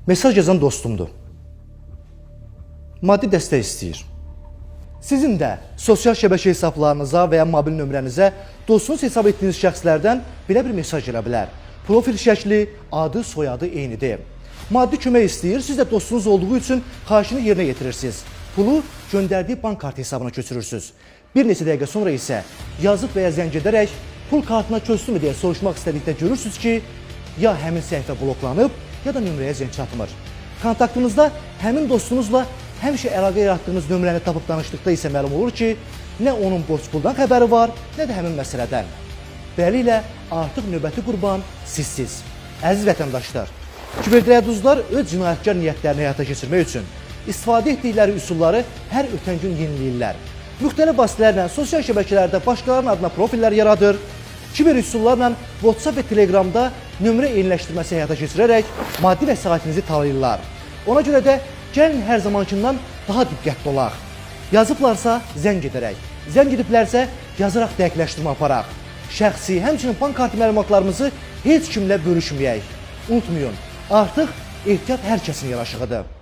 Mesaj yazan dostumdur. Maddi dəstək istəyir. Sizin də sosial şəbəkə hesablarınıza və ya mobil nömrənizə dostunuz hesab etdiyiniz şəxslərdən belə bir mesaj gələ bilər. Profil şəkli, adı, soyadı eynidir. Maddi kömək istəyir, siz də dostunuz olduğu üçün xahişini yerinə yetirirsiniz. Pulu göndərdiyi bank kartı hesabına köçürürsünüz. Bir neçə dəqiqə sonra isə yazıb və ya zəng edərək pul kartına köçdümü deyə soruşmaq istədikdə görürsünüz ki, ya həmin səhifə bloklanıb, ya da nömrəyə zəng çatmır. Kontaktınızda həmin dostunuzla həmişə əlaqə yaratdığınız nömrəni tapıb danışdıqda isə məlum olur ki, nə onun borc puldan xəbəri var, nə də həmin məsələdən. Beləliklə, artıq növbəti qurban sizsiz. Əziz vətəndaşlar, kiberdəyəduzlar öz cinayətkar niyyətlərini həyata keçirmək üçün istifadə etdikləri üsulları hər ötən gün yeniləyirlər. Müxtəlif vasitələrlə sosial şəbəkələrdə başqalarının adına profillər yaradır, kiber üsullarla WhatsApp və Telegramda nömrə eyniləşdirməsi həyata keçirərək maddi vəsaitinizi talayırlar. Ona görə də gəlin hər zamankindən daha diqqətli olaq. Yazıblarsa zəng edərək, zəng ediblərsə yazaraq dəqiqləşdirmə aparaq. Şəxsi, həmçinin bank kartı məlumatlarımızı heç kimlə bölüşməyək. Unutmayın, artıq ehtiyat hər kəsin yaraşığıdır.